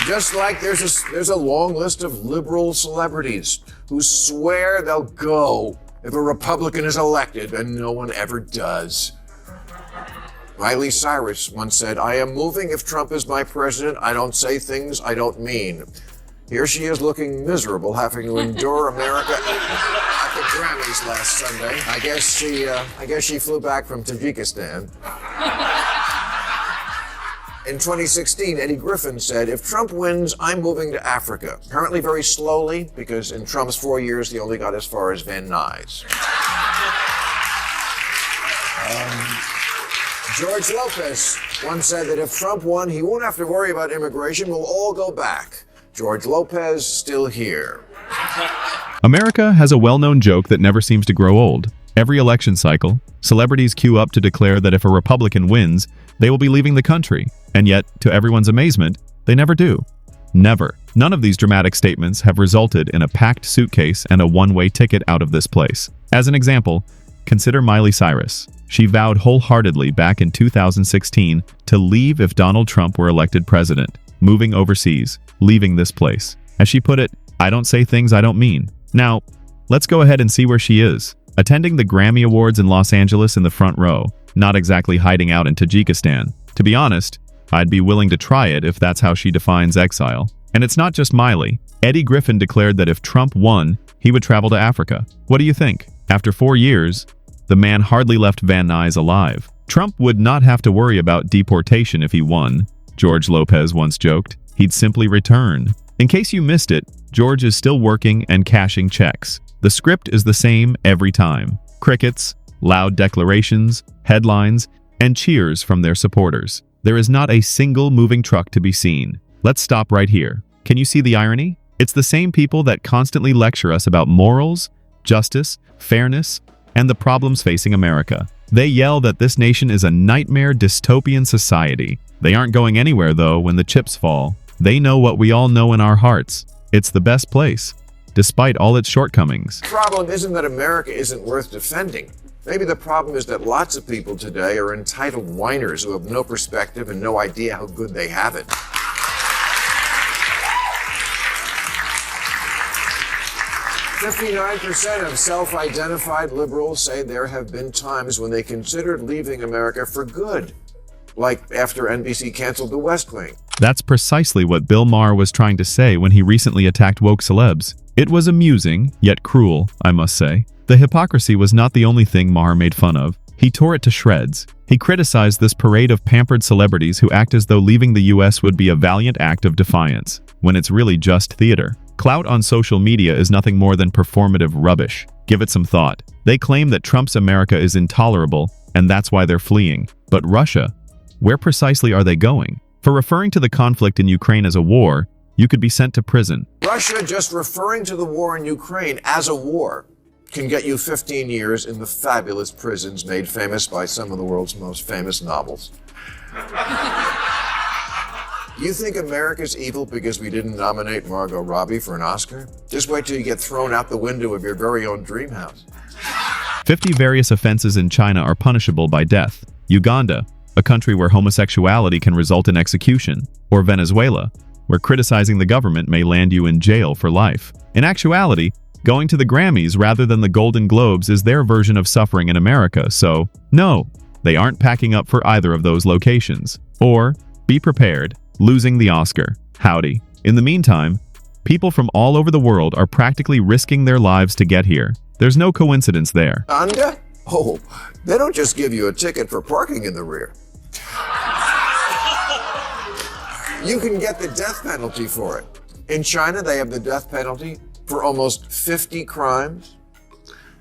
Just like there's a long list of liberal celebrities who swear they'll go if a Republican is elected, and no one ever does. Miley Cyrus once said, "I am moving if Trump is my president. I don't say things I don't mean." Here she is looking miserable, having to endure America at the Grammys last Sunday. I guess she flew back from Tajikistan. In 2016, Eddie Griffin said, "If Trump wins, I'm moving to Africa." Apparently very slowly, because in Trump's 4 years, he only got as far as Van Nuys. George Lopez once said that if Trump won, he won't have to worry about immigration. We'll all go back. George Lopez, still here. America has a well-known joke that never seems to grow old. Every election cycle, celebrities queue up to declare that if a Republican wins, they will be leaving the country. And yet, to everyone's amazement, they never do. Never. None of these dramatic statements have resulted in a packed suitcase and a one-way ticket out of this place. As an example, consider Miley Cyrus. She vowed wholeheartedly back in 2016 to leave if Donald Trump were elected president, moving overseas, leaving this place. As she put it, "I don't say things I don't mean." Now, let's go ahead and see where she is. Attending the Grammy Awards in Los Angeles in the front row, not exactly hiding out in Tajikistan. To be honest, I'd be willing to try it if that's how she defines exile. And it's not just Miley. Eddie Griffin declared that if Trump won, he would travel to Africa. What do you think? After 4 years, the man hardly left Van Nuys alive. Trump would not have to worry about deportation if he won, George Lopez once joked. He'd simply return. In case you missed it, George is still working and cashing checks. The script is the same every time. Crickets, loud declarations, headlines, and cheers from their supporters. There is not a single moving truck to be seen. Let's stop right here. Can you see the irony? It's the same people that constantly lecture us about morals, justice, fairness, and the problems facing America. They yell that this nation is a nightmare dystopian society. They aren't going anywhere, though, when the chips fall. They know what we all know in our hearts. It's the best place, despite all its shortcomings. The problem isn't that America isn't worth defending. Maybe the problem is that lots of people today are entitled whiners who have no perspective and no idea how good they have it. 59% of self-identified liberals say there have been times when they considered leaving America for good, like after NBC canceled The West Wing. That's precisely what Bill Maher was trying to say when he recently attacked woke celebs. It was amusing, yet cruel, I must say. The hypocrisy was not the only thing Maher made fun of. He tore it to shreds. He criticized this parade of pampered celebrities who act as though leaving the US would be a valiant act of defiance, when it's really just theater. Clout on social media is nothing more than performative rubbish. Give it some thought. They claim that Trump's America is intolerable, and that's why they're fleeing. But Russia? Where precisely are they going? For referring to the conflict in Ukraine as a war, you could be sent to prison. Russia just referring to the war in Ukraine as a war can get you 15 years in the fabulous prisons made famous by some of the world's most famous novels. You think America's evil because we didn't nominate Margot Robbie for an Oscar? Just wait till you get thrown out the window of your very own dream house. 50 various offenses in China are punishable by death. Uganda, a country where homosexuality can result in execution. Or Venezuela, where criticizing the government may land you in jail for life. In actuality, going to the Grammys rather than the Golden Globes is their version of suffering in America, so no, they aren't packing up for either of those locations. Or, be prepared, losing the Oscar. Howdy. In the meantime, people from all over the world are practically risking their lives to get here. There's no coincidence there. Uganda? Oh, they don't just give you a ticket for parking in the rear. You can get the death penalty for it. In China, they have the death penalty for almost 50 crimes.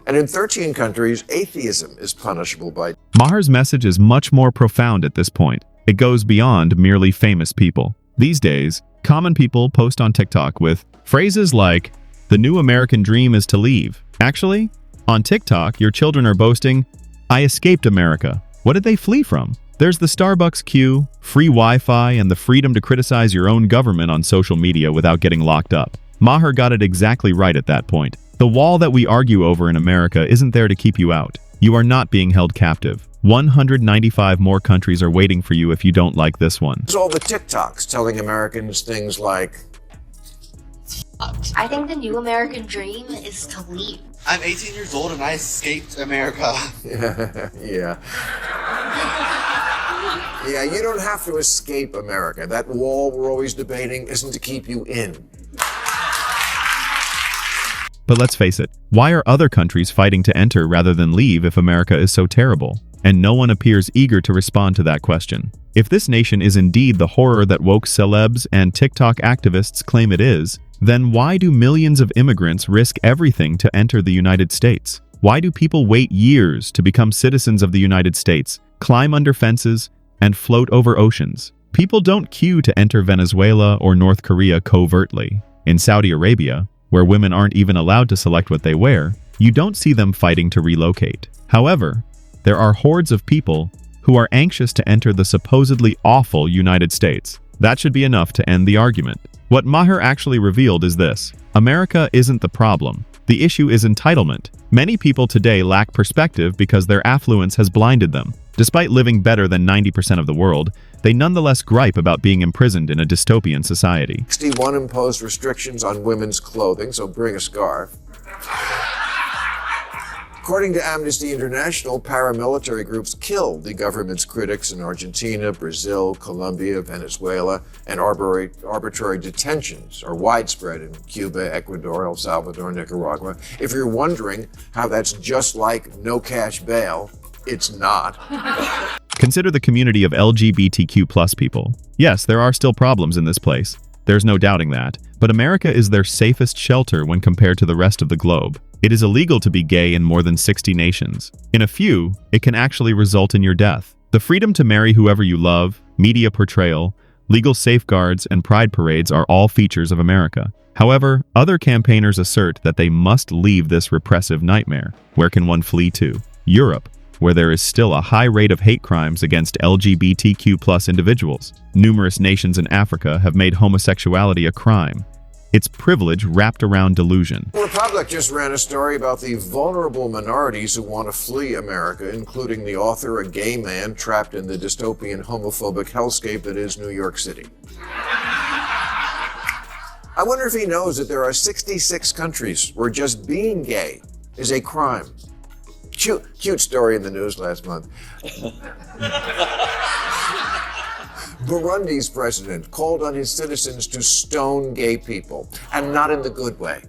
And in 13 countries, atheism is punishable by... Maher's message is much more profound at this point. It goes beyond merely famous people. These days, common people post on TikTok with phrases like, "The new American dream is to leave." Actually, on TikTok, your children are boasting, "I escaped America." What did they flee from? There's the Starbucks queue, free Wi-Fi, and the freedom to criticize your own government on social media without getting locked up. Maher got it exactly right at that point. The wall that we argue over in America isn't there to keep you out. You are not being held captive. 195 more countries are waiting for you if you don't like this one. There's all the TikToks telling Americans things like, I think the new American dream is to leave. I'm 18 years old and I escaped America. Yeah. Yeah, you don't have to escape America. That wall we're always debating isn't to keep you in. But let's face it, why are other countries fighting to enter rather than leave if America is so terrible? And no one appears eager to respond to that question. If this nation is indeed the horror that woke celebs and TikTok activists claim it is, then why do millions of immigrants risk everything to enter the United States? Why do people wait years to become citizens of the United States, climb under fences, and float over oceans? People don't queue to enter Venezuela or North Korea covertly. In Saudi Arabia, where women aren't even allowed to select what they wear, you don't see them fighting to relocate. However, there are hordes of people who are anxious to enter the supposedly awful United States. That should be enough to end the argument. What Maher actually revealed is this: America isn't the problem. The issue is entitlement. Many people today lack perspective because their affluence has blinded them. Despite living better than 90% of the world, they nonetheless gripe about being imprisoned in a dystopian society. 61 imposed restrictions on women's clothing, so bring a scarf. According to Amnesty International, paramilitary groups killed the government's critics in Argentina, Brazil, Colombia, Venezuela, and arbitrary detentions are widespread in Cuba, Ecuador, El Salvador, Nicaragua. If you're wondering how that's just like no cash bail, it's not. Consider the community of LGBTQ+ people. Yes, there are still problems in this place. There's no doubting that. But America is their safest shelter when compared to the rest of the globe. It is illegal to be gay in more than 60 nations. In a few, it can actually result in your death. The freedom to marry whoever you love, media portrayal, legal safeguards, and pride parades are all features of America. However, other campaigners assert that they must leave this repressive nightmare. Where can one flee to? Europe, where there is still a high rate of hate crimes against LGBTQ+ individuals. Numerous nations in Africa have made homosexuality a crime. It's privilege wrapped around delusion. The Republic just ran a story about the vulnerable minorities who want to flee America, including the author, a gay man trapped in the dystopian homophobic hellscape that is New York City. I wonder if he knows that there are 66 countries where just being gay is a crime. Cute story in the news last month. Burundi's president called on his citizens to stone gay people, and not in the good way.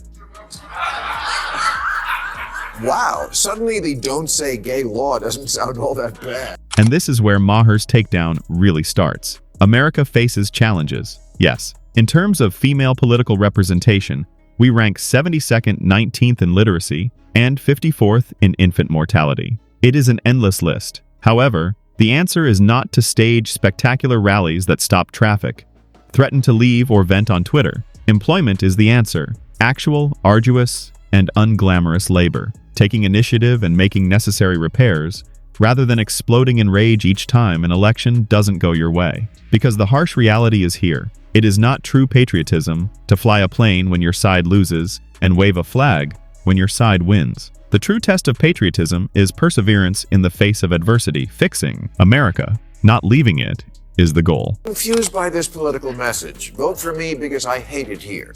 Wow, suddenly the don't say gay law doesn't sound all that bad. And this is where Maher's takedown really starts. America faces challenges. Yes, in terms of female political representation, we rank 72nd, 19th in literacy, and 54th in infant mortality. It is an endless list. However, the answer is not to stage spectacular rallies that stop traffic, threaten to leave, or vent on Twitter. Employment is the answer. Actual, arduous, and unglamorous labor. Taking initiative and making necessary repairs, rather than exploding in rage each time an election doesn't go your way. Because the harsh reality is here. It is not true patriotism to fly a plane when your side loses and wave a flag when your side wins. The true test of patriotism is perseverance in the face of adversity. Fixing America, not leaving it, is the goal. Confused by this political message. Vote for me because I hate it here.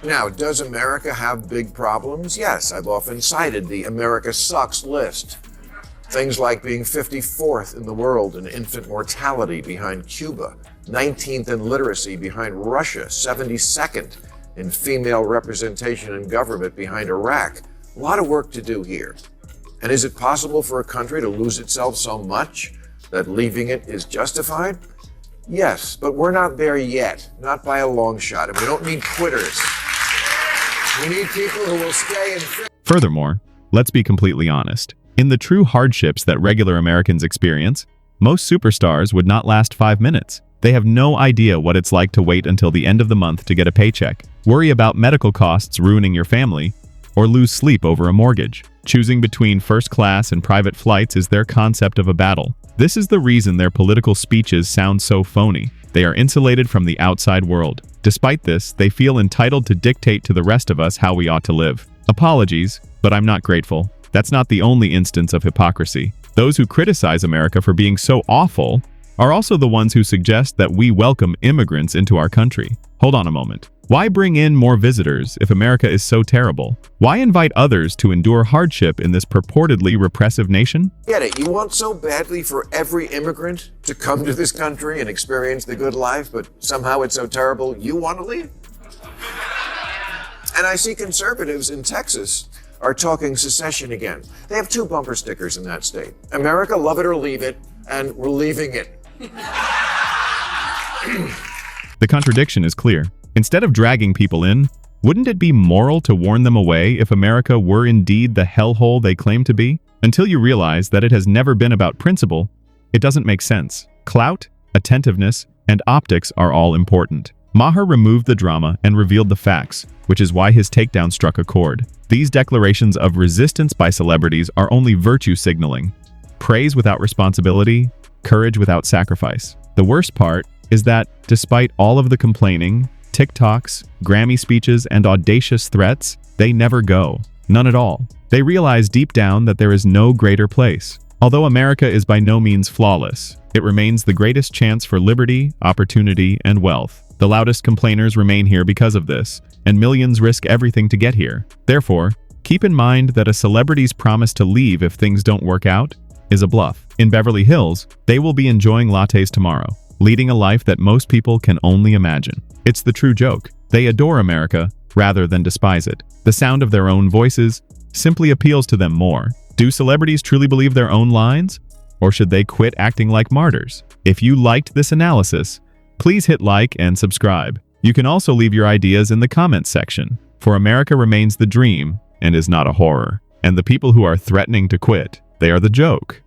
Now, does America have big problems? Yes, I've often cited the America Sucks list. Things like being 54th in the world in infant mortality behind Cuba, 19th in literacy behind Russia, 72nd in female representation in government behind Iraq. A lot of work to do here. And is it possible for a country to lose itself so much that leaving it is justified? Yes, but we're not there yet, not by a long shot, and we don't need quitters. We need people who will stay and fix. Furthermore, let's be completely honest. In the true hardships that regular Americans experience, most superstars would not last 5 minutes. They have no idea what it's like to wait until the end of the month to get a paycheck, worry about medical costs ruining your family, or lose sleep over a mortgage. Choosing between first class and private flights is their concept of a battle. This is the reason their political speeches sound so phony. They are insulated from the outside world. Despite this, they feel entitled to dictate to the rest of us how we ought to live. Apologies, but I'm not grateful. that's not the only instance of hypocrisy. Those who criticize America for being so awful are also the ones who suggest that we welcome immigrants into our country. Hold on a moment. Why bring in more visitors if America is so terrible? Why invite others to endure hardship in this purportedly repressive nation? Get it? You want so badly for every immigrant to come to this country and experience the good life, but somehow it's so terrible you want to leave? And I see conservatives in Texas are talking secession again. They have 2 bumper stickers in that state. America, love it or leave it, and we're leaving it. The contradiction is clear. Instead of dragging people in, wouldn't it be moral to warn them away if America were indeed the hellhole they claim to be? Until you realize that it has never been about principle, it doesn't make sense. Clout, attentiveness, and optics are all important. Maher removed the drama and revealed the facts, which is why his takedown struck a chord. These declarations of resistance by celebrities are only virtue signaling. Praise without responsibility, courage without sacrifice. The worst part is that, despite all of the complaining, TikToks, Grammy speeches, and audacious threats, they never go. None at all. They realize deep down that there is no greater place. Although America is by no means flawless, it remains the greatest chance for liberty, opportunity, and wealth. The loudest complainers remain here because of this, and millions risk everything to get here. Therefore, keep in mind that a celebrity's promise to leave if things don't work out is a bluff. In Beverly Hills, they will be enjoying lattes tomorrow, leading a life that most people can only imagine. It's the true joke. They adore America rather than despise it. The sound of their own voices simply appeals to them more. Do celebrities truly believe their own lines? Or should they quit acting like martyrs? If you liked this analysis, please hit like and subscribe. You can also leave your ideas in the comments section. For America remains the dream and is not a horror. And the people who are threatening to quit, they are the joke.